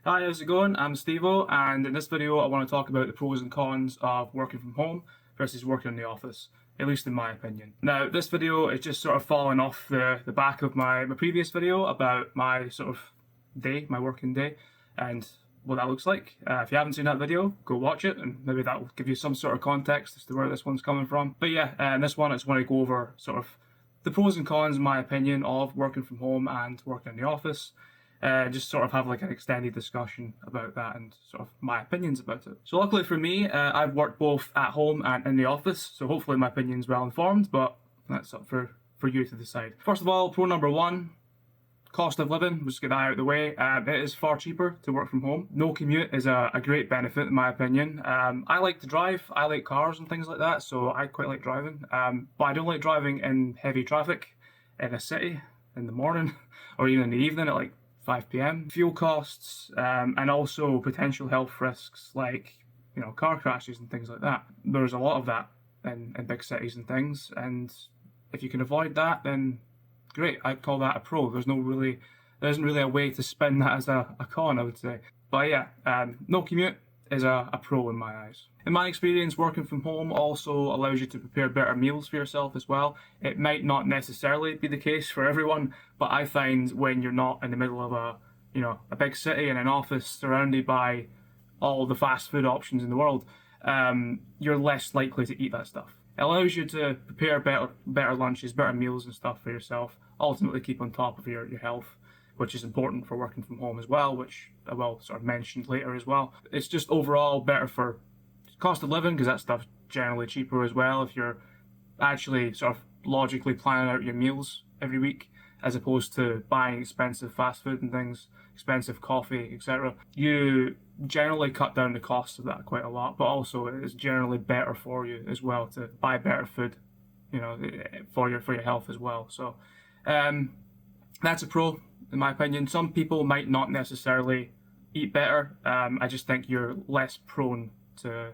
Hi, how's it going? I'm Stevo, and in this video I want to talk about the pros and cons of working from home versus working in the office, at least in my opinion. Now, this video is just sort of following off the back of my previous video about my sort of day, my working day, and what that looks like. If you haven't seen that video, go watch it, and maybe that will give you some sort of context as to where this one's coming from. But yeah, in this one I just want to go over sort of the pros and cons, in my opinion, of working from home and working in the office. Just sort of have like an extended discussion about that and sort of my opinions about it. So luckily for me, I've worked both at home and in the office, so hopefully my opinion's well informed, but that's up for you to decide. First of all, pro number one, cost of living. We'll just get that out of the way. It is far cheaper to work from home. No commute is a great benefit in my opinion. I like to drive, I like cars and things like that, so I quite like driving, but I don't like driving in heavy traffic in a city in the morning or even in the evening at like 5 p.m. Fuel costs, and also potential health risks like, car crashes and things like that. There's a lot of that in big cities and things, and if you can avoid that, then great. I'd call that a pro. There isn't really a way to spin that as a con, I would say. But yeah, no commute is a pro in my eyes. In my experience, working from home also allows you to prepare better meals for yourself as well. It might not necessarily be the case for everyone, but I find when you're not in the middle of a big city and an office surrounded by all the fast food options in the world, you're less likely to eat that stuff. It allows you to prepare better lunches, better meals and stuff for yourself, ultimately keep on top of your health, which is important for working from home as well, which I will sort of mention later as well. It's just overall better for cost of living because that stuff's generally cheaper as well if you're actually sort of logically planning out your meals every week as opposed to buying expensive fast food and things, expensive coffee, etc. You generally cut down the cost of that quite a lot, but also it is generally better for you as well to buy better food, for your health as well. So that's a pro in my opinion. Some people might not necessarily eat better. I just think you're less prone to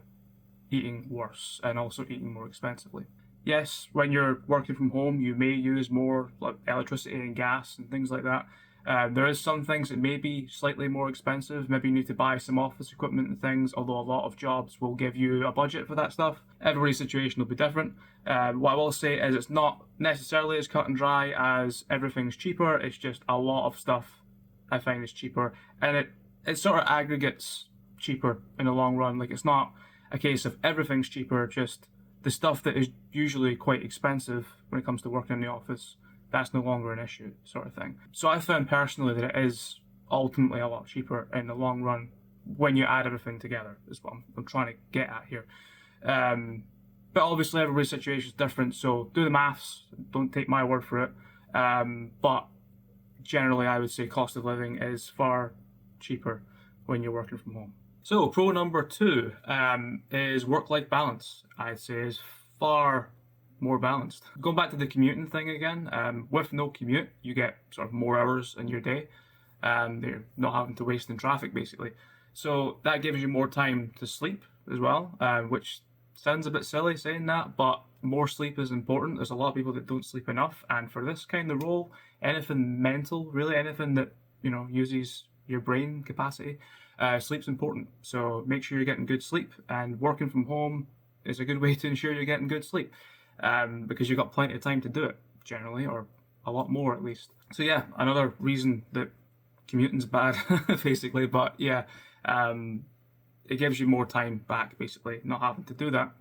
eating worse and also eating more expensively. Yes, when you're working from home, you may use more like electricity and gas and things like that. There is some things that may be slightly more expensive. Maybe you need to buy some office equipment and things, although a lot of jobs will give you a budget for that stuff. Everybody's situation will be different. What I will say is it's not necessarily as cut and dry as everything's cheaper. It's just a lot of stuff I find is cheaper, and it sort of aggregates cheaper in the long run. Like, it's not a case of everything's cheaper, just the stuff that is usually quite expensive when it comes to working in the office, that's no longer an issue, sort of thing. So I found personally that it is ultimately a lot cheaper in the long run when you add everything together, is what I'm trying to get at here. But obviously everybody's situation is different, so do the maths, don't take my word for it. But generally I would say cost of living is far cheaper when you're working from home. So pro number two is work-life balance. I'd say is far more balanced. Going back to the commuting thing again, with no commute, you get sort of more hours in your day. You're not having to waste in traffic basically. So that gives you more time to sleep as well, which sounds a bit silly saying that, but more sleep is important. There's a lot of people that don't sleep enough, and for this kind of role, anything mental, really anything that uses your brain capacity, sleep's important. So make sure you're getting good sleep, and working from home is a good way to ensure you're getting good sleep, because you've got plenty of time to do it generally, or a lot more at least. So yeah, another reason that commuting's bad basically, but yeah, it gives you more time back basically, not having to do that,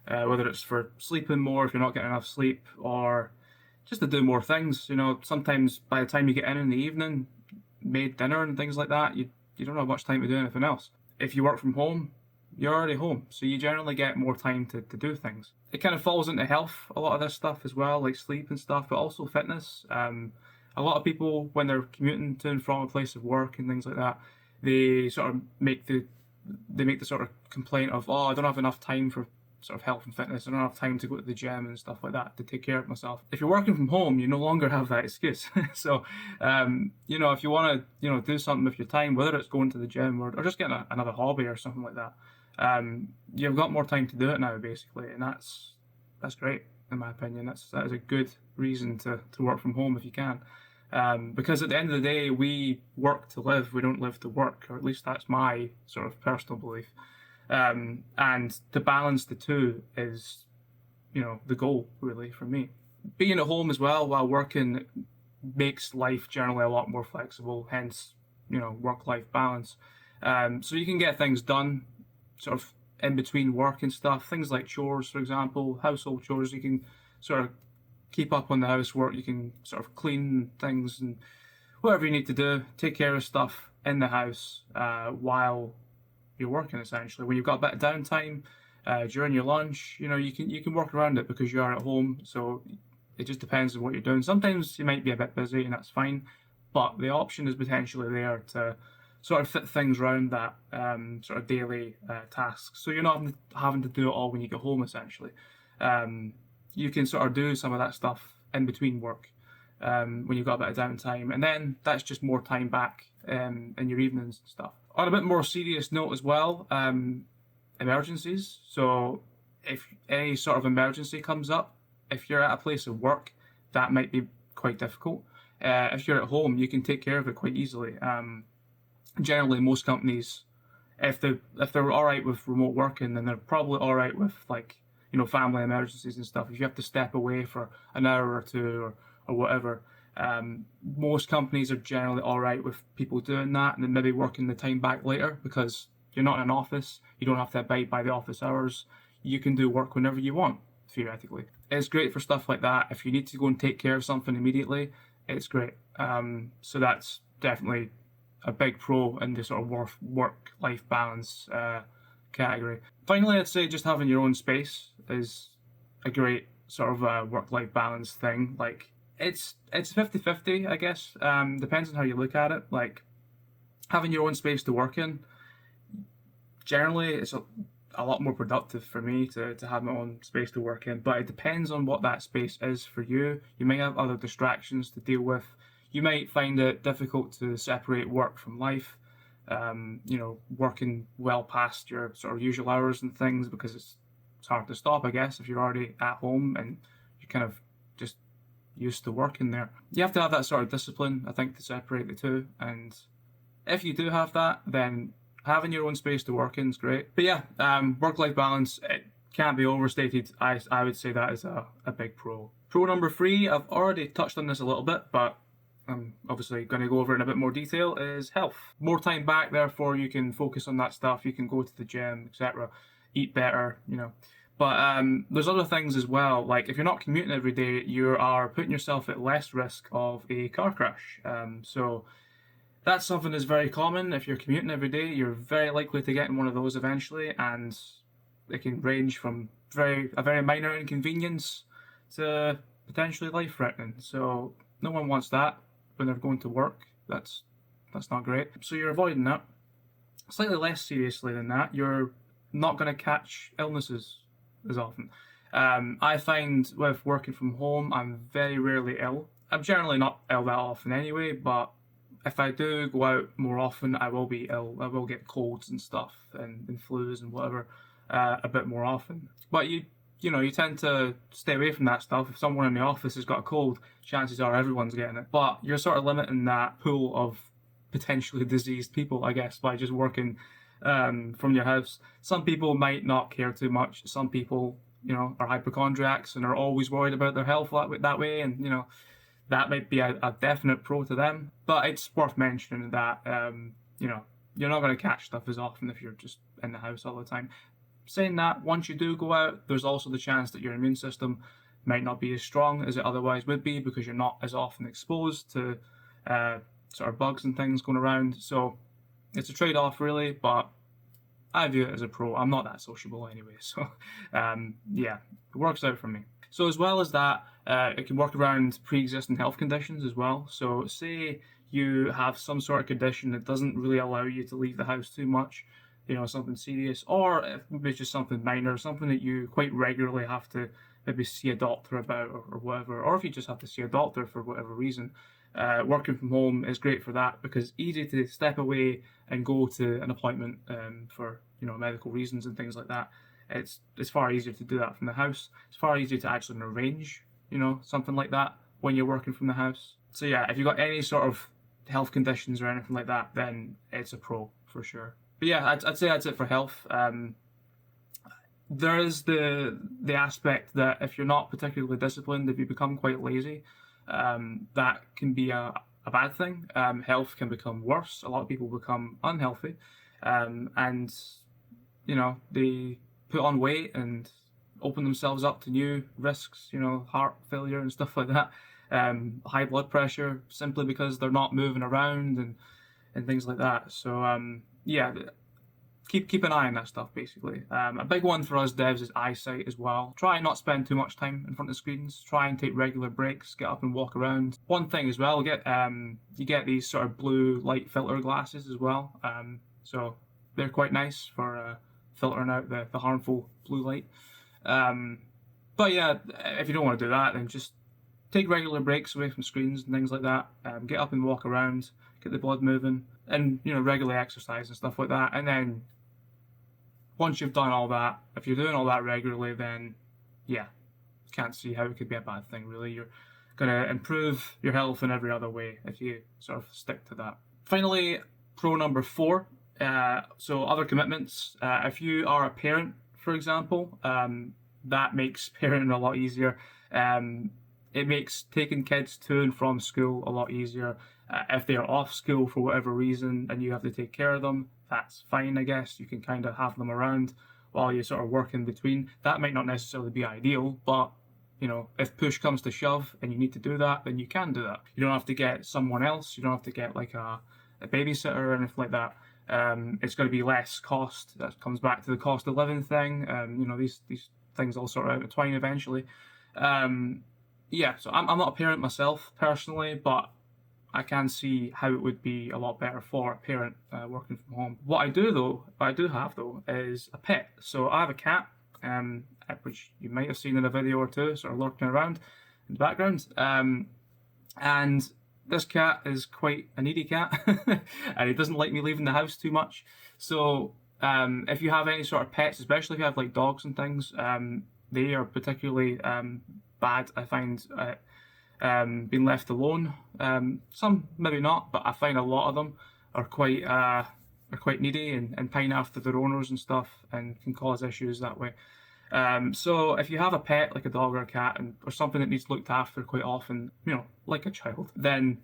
whether it's for sleeping more if you're not getting enough sleep, or just to do more things. Sometimes by the time you get in the evening, made dinner and things like that, you don't have much time to do anything else. If you work from home, you're already home, so you generally get more time to do things. It kind of falls into health, a lot of this stuff as well, like sleep and stuff, but also fitness. A lot of people, when they're commuting to and from a place of work and things like that, they sort of make the sort of complaint of, oh, I don't have enough time for sort of health and fitness. I don't have time to go to the gym and stuff like that to take care of myself. If you're working from home, you no longer have that excuse. So, if you want to, do something with your time, whether it's going to the gym or just getting another hobby or something like that, you've got more time to do it now, basically, and that's great in my opinion. That is a good reason to work from home if you can. Because at the end of the day, we work to live, we don't live to work, or at least that's my sort of personal belief. And to balance the two is, the goal really for me. Being at home as well while working makes life generally a lot more flexible, hence, work-life balance. So you can get things done sort of in between work and stuff, things like chores, for example, household chores. You can sort of keep up on the housework, you can sort of clean things and whatever you need to do, take care of stuff in the house while you're working, essentially. When you've got a bit of downtime during your lunch, you can work around it because you are at home. So it just depends on what you're doing. Sometimes you might be a bit busy and that's fine, but the option is potentially there to sort of fit things around that sort of daily tasks. So you're not having to do it all when you get home, essentially. You can sort of do some of that stuff in between work when you've got a bit of downtime, and then that's just more time back in your evenings and stuff. On a bit more serious note as well, emergencies. So if any sort of emergency comes up, if you're at a place of work, that might be quite difficult. If you're at home, you can take care of it quite easily. Generally, most companies, if they're all right with remote working, then they're probably all right with family emergencies and stuff. If you have to step away for an hour or two or whatever, most companies are generally all right with people doing that and then maybe working the time back later because you're not in an office. You don't have to abide by the office hours. You can do work whenever you want, theoretically. It's great for stuff like that. If you need to go and take care of something immediately, it's great. So that's definitely a big pro in the sort of work-life balance category. Finally, I'd say just having your own space is a great sort of work-life balance thing. Like it's 50-50, I guess. Depends on how you look at it. Like having your own space to work in, generally it's a lot more productive for me to have my own space to work in, but it depends on what that space is for you. You may have other distractions to deal with. You might find it difficult to separate work from life, working well past your sort of usual hours and things because it's hard to stop, I guess, if you're already at home and you're kind of just used to working there. You have to have that sort of discipline, I think, to separate the two, and if you do have that, then having your own space to work in is great. But yeah, work-life balance, it can't be overstated. I would say that is a big pro. Pro number 3, I've already touched on this a little bit, but I'm obviously going to go over it in a bit more detail, is health. More time back, therefore you can focus on that stuff, you can go to the gym, etc., eat better, But there's other things as well, like if you're not commuting every day, you are putting yourself at less risk of a car crash. So that's something that's very common. If you're commuting every day, you're very likely to get in one of those eventually, and it can range from a very minor inconvenience to potentially life-threatening. So no one wants that when they're going to work. That's not great. So you're avoiding that. Slightly less seriously than that, you're not going to catch illnesses as often. I find with working from home, I'm very rarely ill. I'm generally not ill that often anyway, but if I do go out more often, I will be ill. I will get colds and stuff and flus and whatever a bit more often. But you tend to stay away from that stuff. If someone in the office has got a cold, chances are everyone's getting it. But you're sort of limiting that pool of potentially diseased people, I guess, by just working from your house. Some people might not care too much. Some people, are hypochondriacs and are always worried about their health that way, and that might be a definite pro to them. But it's worth mentioning that you're not going to catch stuff as often if you're just in the house all the time. Saying that, once you do go out, there's also the chance that your immune system might not be as strong as it otherwise would be because you're not as often exposed to sort of bugs and things going around. So it's a trade-off really, but I view it as a pro. I'm not that sociable anyway, so yeah, it works out for me. So as well as that, it can work around pre-existing health conditions as well. So say you have some sort of condition that doesn't really allow you to leave the house too much, something serious, or maybe it's just something minor, something that you quite regularly have to maybe see a doctor about or whatever, or if you just have to see a doctor for whatever reason. Working from home is great for that because it's easy to step away and go to an appointment for medical reasons and things like that. It's far easier to do that from the house. It's far easier to actually arrange something like that when you're working from the house. So yeah, if you've got any sort of health conditions or anything like that, then it's a pro for sure. But yeah, I'd say that's it for health. There is the aspect that if you're not particularly disciplined, if you become quite lazy, that can be a bad thing. Health can become worse. A lot of people become unhealthy, and they put on weight and open themselves up to new risks. Heart failure and stuff like that. High blood pressure simply because they're not moving around and things like that. So yeah, keep an eye on that stuff basically. A big one for us devs is eyesight as well. Try and not spend too much time in front of screens. Try and take regular breaks, get up and walk around. One thing as well, you get these sort of blue light filter glasses as well. So they're quite nice for filtering out the harmful blue light. But yeah, if you don't want to do that, then just take regular breaks away from screens and things like that. Get up and walk around, get the blood moving, and regularly exercise and stuff like that. And then once you've done all that, if you're doing all that regularly, then yeah, can't see how it could be a bad thing really. You're gonna improve your health in every other way if you sort of stick to that. Finally, pro number 4. So other commitments. If you are a parent, for example, that makes parenting a lot easier. It makes taking kids to and from school a lot easier. If they are off school for whatever reason and you have to take care of them, that's fine, I guess. You can kind of have them around while you sort of work in between. That might not necessarily be ideal, but if push comes to shove and you need to do that, then you can do that. You don't have to get someone else. You don't have to get like a babysitter or anything like that. It's going to be less cost. That comes back to the cost of living thing. These things all sort of intertwine eventually. Yeah, so I'm not a parent myself personally, but I can see how it would be a lot better for a parent working from home. What I do have though, is a pet. So I have a cat, which you might have seen in a video or two, sort of lurking around in the background. And this cat is quite a needy cat, and he doesn't like me leaving the house too much. So if you have any sort of pets, especially if you have like dogs and things, they are particularly bad, I find, being left alone. Some maybe not, but I find a lot of them are quite needy and pine after their owners and stuff, and can cause issues that way. So if you have a pet like a dog or a cat or something that needs looked after quite often, like a child, then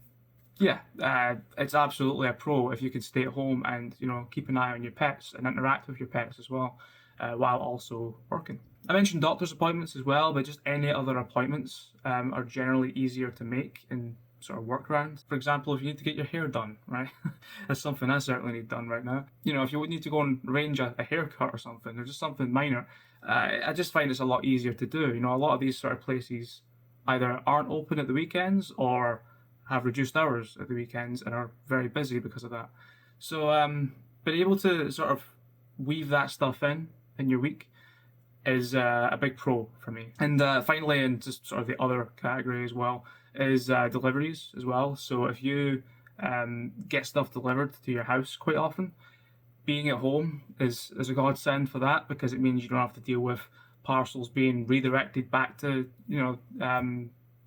yeah, it's absolutely a pro if you can stay at home and keep an eye on your pets and interact with your pets as well, while also working. I mentioned doctor's appointments as well, but just any other appointments are generally easier to make and sort of work around. For example, if you need to get your hair done, right? That's something I certainly need done right now. If you would need to go and arrange a haircut or something, or just something minor, I just find it's a lot easier to do. A lot of these sort of places either aren't open at the weekends or have reduced hours at the weekends and are very busy because of that. So being able to sort of weave that stuff in your week is a big pro for me. And finally, and just sort of the other category as well, is deliveries as well. So if you get stuff delivered to your house quite often, being at home is a godsend for that, because it means you don't have to deal with parcels being redirected back to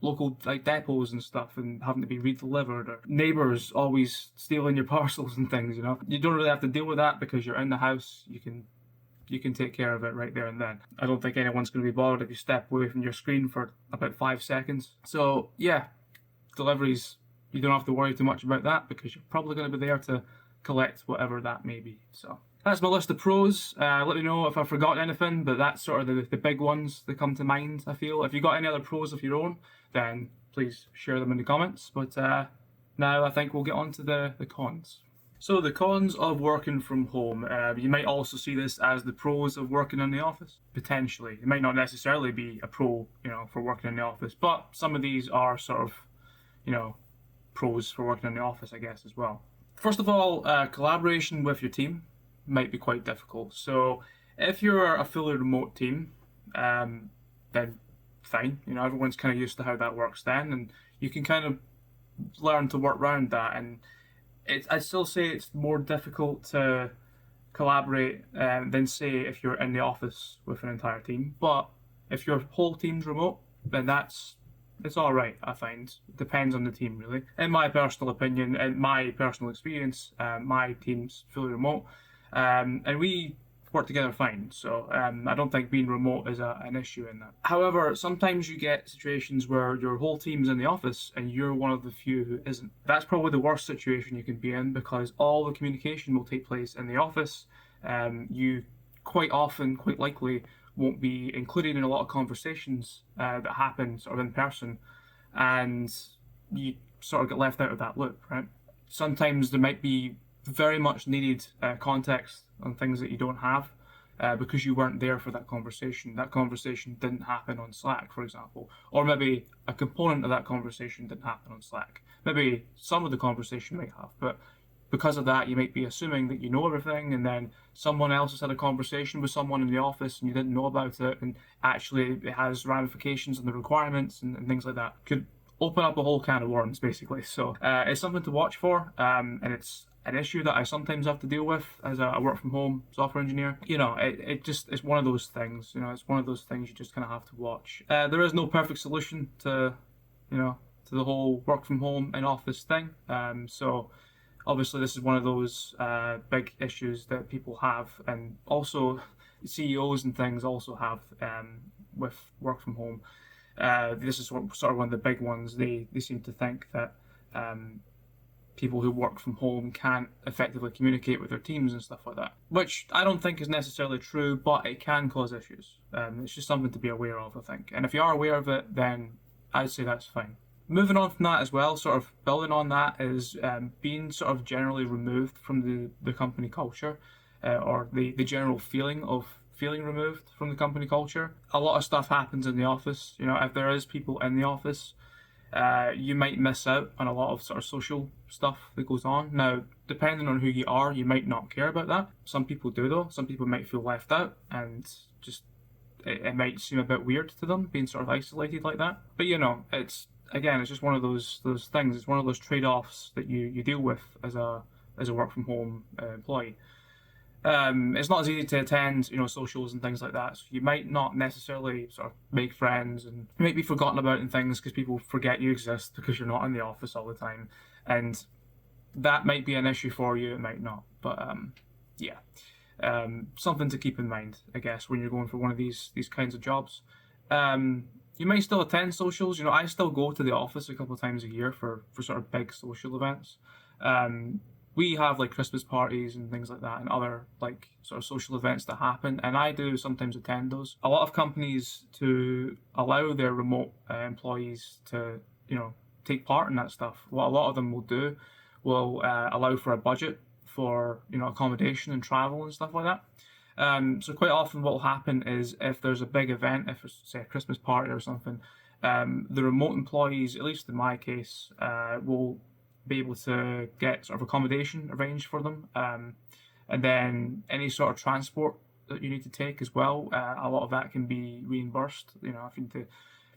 local like depots and stuff and having to be redelivered, or neighbours always stealing your parcels and things. You don't really have to deal with that because you're in the house. You can take care of it right there and then. I don't think anyone's going to be bothered if you step away from your screen for about 5 seconds. So yeah, deliveries, you don't have to worry too much about that because you're probably going to be there to collect whatever that may be. So that's my list of pros. Let me know if I forgot anything, but that's sort of the big ones that come to mind, I feel. If you've got any other pros of your own, then please share them in the comments. But now I think we'll get on to the cons. So the cons of working from home, you might also see this as the pros of working in the office, potentially. It might not necessarily be a pro, for working in the office, but some of these are sort of, pros for working in the office, I guess, as well. First of all, collaboration with your team might be quite difficult. So if you're a fully remote team, then fine. Everyone's kind of used to how that works then, and you can kind of learn to work around that. And I'd still say it's more difficult to collaborate than, say, if you're in the office with an entire team. But if your whole team's remote, then that's It's all right, I find. Depends on the team, really. In my personal opinion, in my personal experience, my team's fully remote, and we work together fine. So I don't think being remote is an issue in that. However, sometimes you get situations where your whole team's in the office and you're one of the few who isn't. That's probably the worst situation you can be in because all the communication will take place in the office. You quite often, quite likely, won't be included in a lot of conversations that happen sort of in person, and you sort of get left out of that loop, right? Sometimes there might be very much needed context on things that you don't have because you weren't there for that conversation. That conversation didn't happen on Slack, for example, or maybe a component of that conversation didn't happen on Slack. Maybe some of the conversation might have, but because of that, you might be assuming that you know everything, and then someone else has had a conversation with someone in the office and you didn't know about it, and actually it has ramifications and the requirements and things like that. Could open up a whole can of worms, basically. So it's something to watch for, and it's an issue that I sometimes have to deal with as a work from home software engineer. You know, it's one of those things. You know, it's one of those things you just kind of have to watch. There is no perfect solution to, you know, to the whole work from home in office thing. So obviously this is one of those big issues that people have, and also CEOs and things also have with work from home. This is sort of one of the big ones. They seem to think that people who work from home can't effectively communicate with their teams and stuff like that, which I don't think is necessarily true, but it can cause issues. It's just something to be aware of, I think. And if you are aware of it, then I'd say that's fine. Moving on from that as well, sort of building on that, is being sort of generally removed from the company culture, or the general feeling of feeling removed from the company culture. A lot of stuff happens in the office. You know, if there is people in the office, you might miss out on a lot of sort of social stuff that goes on. Now, depending on who you are, you might not care about that. Some people do, though. Some people might feel left out, and just it might seem a bit weird to them being sort of isolated like that. But you know, it's just one of those things. It's one of those trade-offs that you deal with as a work from home employee. It's not as easy to attend, you know, socials and things like that. So you might not necessarily sort of make friends, and you might be forgotten about in things because people forget you exist because you're not in the office all the time, and that might be an issue for you. It might not, but yeah, something to keep in mind, I guess, when you're going for one of these kinds of jobs. You might still attend socials. You know, I still go to the office a couple of times a year for sort of big social events. We have like Christmas parties and things like that, and other like sort of social events that happen, and I do sometimes attend those. A lot of companies, to allow their remote employees to, you know, take part in that stuff, what a lot of them will do will allow for a budget for, you know, accommodation and travel and stuff like that. So quite often what will happen is if there's a big event, if it's say a Christmas party or something, the remote employees, at least in my case, will be able to get sort of accommodation arranged for them, and then any sort of transport that you need to take as well. A lot of that can be reimbursed. You know, if you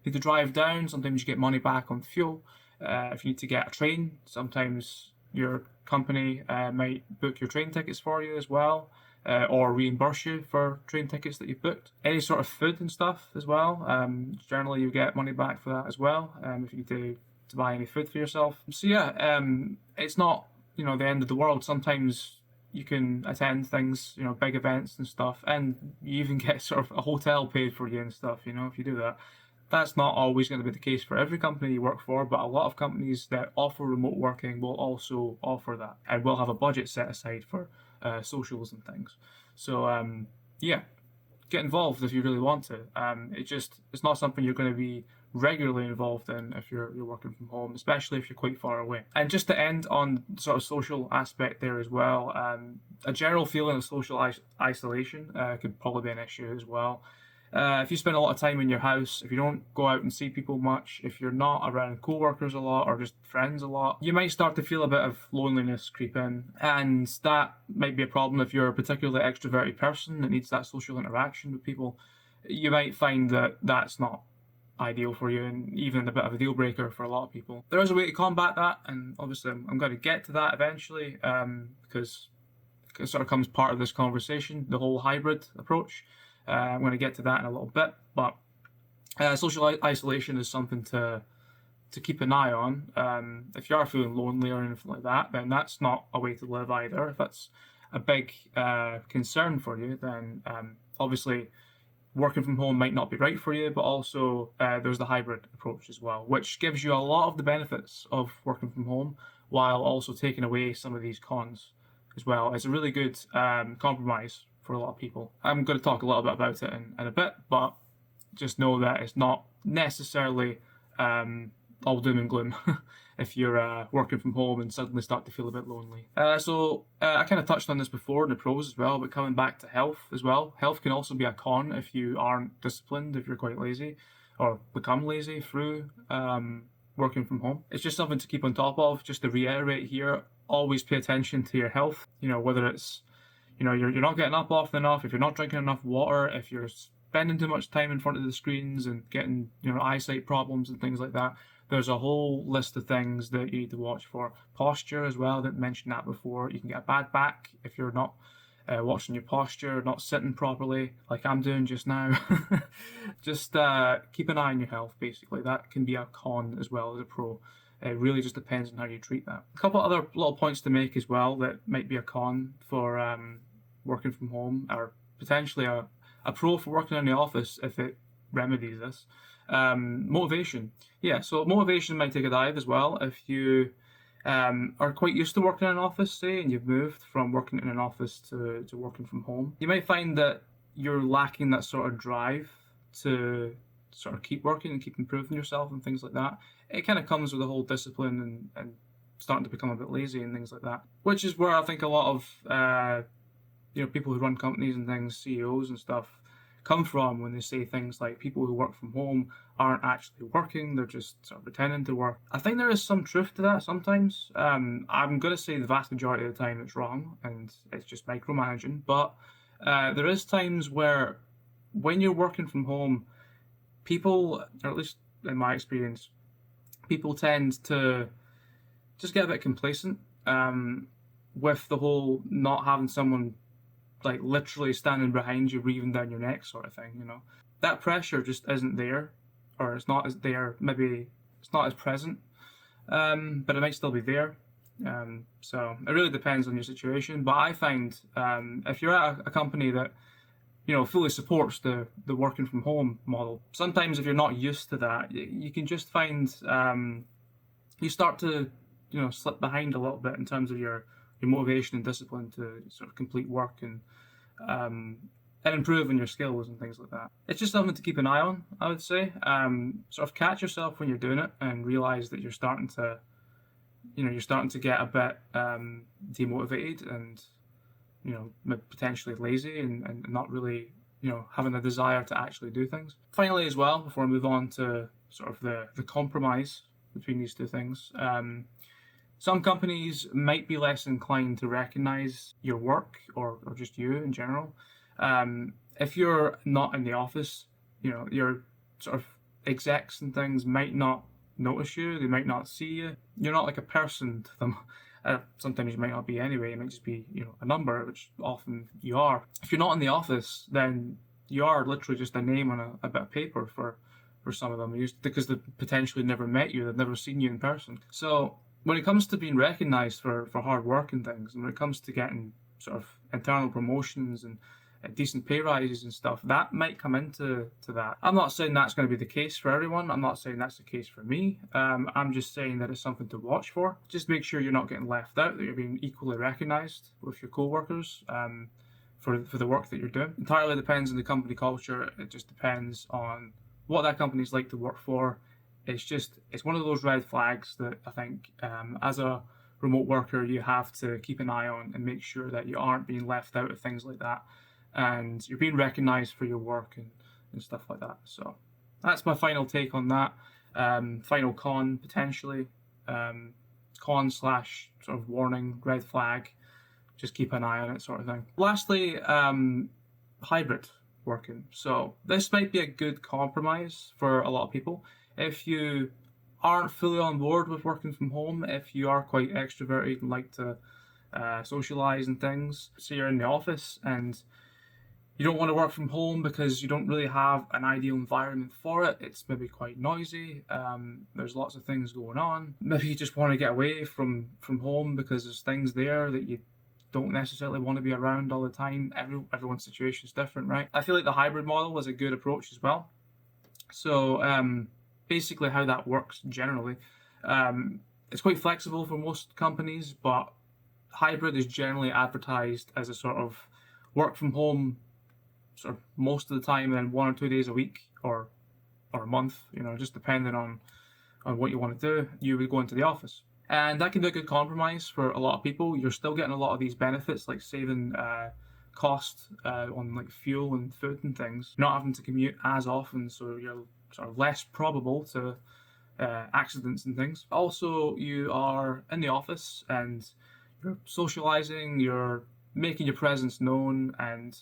need to drive down, sometimes you get money back on fuel. If you need to get a train, sometimes your company might book your train tickets for you as well, or reimburse you for train tickets that you've booked. Any sort of food and stuff as well. Generally, you get money back for that as well. If you need to buy any food for yourself. So yeah, it's not, you know, the end of the world. Sometimes you can attend things, you know, big events and stuff, and you even get sort of a hotel paid for you and stuff, you know, if you do that. That's not always going to be the case for every company you work for, but a lot of companies that offer remote working will also offer that, and will have a budget set aside for socials and things. So yeah, get involved if you really want to. It's not something you're going to be regularly involved in if you're working from home, especially if you're quite far away. And just to end on sort of social aspect there as well, a general feeling of social isolation could probably be an issue as well. If you spend a lot of time in your house, if you don't go out and see people much, if you're not around co-workers a lot or just friends a lot, you might start to feel a bit of loneliness creep in. And that might be a problem if you're a particularly extroverted person that needs that social interaction with people. You might find that that's not ideal for you, and even a bit of a deal breaker for a lot of people. There is a way to combat that, and obviously I'm going to get to that eventually, because it sort of comes part of this conversation, the whole hybrid approach. I'm going to get to that in a little bit, but Social isolation is something to keep an eye on. If you are feeling lonely or anything like that, then that's not a way to live either. If that's a big concern for you, then obviously working from home might not be right for you, but also there's the hybrid approach as well, which gives you a lot of the benefits of working from home while also taking away some of these cons as well. It's a really good compromise for a lot of people. I'm going to talk a little bit about it in a bit, but just know that it's not necessarily all doom and gloom if you're working from home and suddenly start to feel a bit lonely. I kind of touched on this before in the pros as well, but coming back to health as well, health can also be a con if you aren't disciplined, if you're quite lazy or become lazy through working from home. It's just something to keep on top of. Just to reiterate here, always pay attention to your health, whether it's you're not getting up often enough, if you're not drinking enough water, if you're spending too much time in front of the screens and getting eyesight problems and things like that. There's a whole list of things that you need to watch for. Posture as well, I didn't mention that before. You can get a bad back if you're not watching your posture, not sitting properly like I'm doing just now. Just keep an eye on your health, basically. That can be a con as well as a pro. It really just depends on how you treat that. A couple other little points to make as well that might be a con for working from home, or potentially a pro for working in the office if it remedies this. Motivation. Yeah, so motivation might take a dive as well if you are quite used to working in an office, say, and you've moved from working in an office to working from home. You might find that you're lacking that sort of drive to sort of keep working and keep improving yourself and things like that. It kind of comes with a whole discipline and starting to become a bit lazy and things like that, which is where I think a lot of people who run companies and things, CEOs and stuff, come from when they say things like people who work from home aren't actually working, they're just sort of pretending to work. I think there is some truth to that sometimes. I'm going to say the vast majority of the time it's wrong and it's just micromanaging, but there is times where when you're working from home, people, or at least in my experience, people tend to just get a bit complacent with the whole not having someone like literally standing behind you, breathing down your neck sort of thing, That pressure just isn't there, or it's not as there, maybe it's not as present, but it might still be there. So it really depends on your situation. But I find if you're at a company that, fully supports the working from home model, sometimes if you're not used to that, you can just find you start to, slip behind a little bit in terms of your motivation and discipline to sort of complete work and improve on your skills and things like that. It's just something to keep an eye on, I would say. Sort of catch yourself when you're doing it and realize that you're starting to get a bit demotivated and, potentially lazy and not really, having a desire to actually do things. Finally, as well, before I move on to sort of the compromise between these two things, some companies might be less inclined to recognize your work or just you in general. If you're not in the office, your sort of execs and things might not notice you, they might not see you. You're not like a person to them. Sometimes you might not be anyway, it might just be, a number, which often you are. If you're not in the office, then you are literally just a name on a bit of paper for some of them, because they've potentially never met you, they've never seen you in person. So when it comes to being recognised for hard work and things, and when it comes to getting sort of internal promotions and decent pay rises and stuff, that might come into that. I'm not saying that's going to be the case for everyone. I'm not saying that's the case for me. I'm just saying that it's something to watch for. Just make sure you're not getting left out, that you're being equally recognised with your co-workers for the work that you're doing. Entirely depends on the company culture. It just depends on what that company's like to work for. It's one of those red flags that I think as a remote worker you have to keep an eye on and make sure that you aren't being left out of things like that and you're being recognised for your work and stuff like that. So that's my final take on that. Final con, potentially. Con / sort of warning, red flag. Just keep an eye on it sort of thing. Lastly, hybrid working. So this might be a good compromise for a lot of people. If you aren't fully on board with working from home, if you are quite extroverted and like to socialise and things, so you're in the office and you don't want to work from home because you don't really have an ideal environment for it. It's maybe quite noisy. There's lots of things going on. Maybe you just want to get away from home because there's things there that you don't necessarily want to be around all the time. Everyone's situation is different, right? I feel like the hybrid model is a good approach as well. So basically how that works generally, it's quite flexible for most companies, but hybrid is generally advertised as a sort of work from home sort of most of the time, and 1 or 2 days a week or a month, just depending on what you want to do, you would go into the office. And that can be a good compromise for a lot of people. You're still getting a lot of these benefits, like saving cost on like fuel and food and things, not having to commute as often, so you're sort of less probable to accidents and things. Also, you are in the office and you're socializing, you're making your presence known, and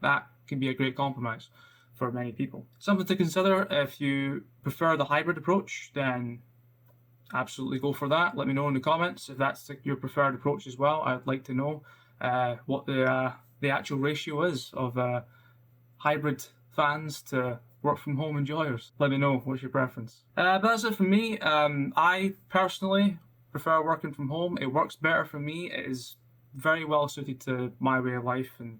that can be a great compromise for many people. Something to consider: if you prefer the hybrid approach, then absolutely go for that. Let me know in the comments if that's your preferred approach as well. I'd like to know what the actual ratio is of hybrid fans to work from home enjoyers. Let me know what's your preference. But that's it for me. I personally prefer working from home. It works better for me. It is very well suited to my way of life and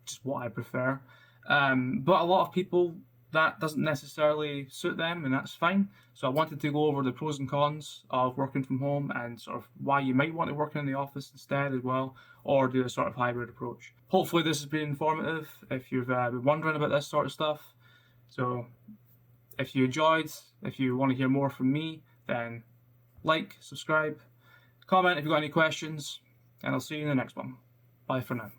just what I prefer. But a lot of people, that doesn't necessarily suit them, and that's fine. So I wanted to go over the pros and cons of working from home and sort of why you might want to work in the office instead as well, or do a sort of hybrid approach. Hopefully this has been informative if you've been wondering about this sort of stuff. So if you enjoyed, if you want to hear more from me, then like, subscribe, comment if you've got any questions, and I'll see you in the next one. Bye for now.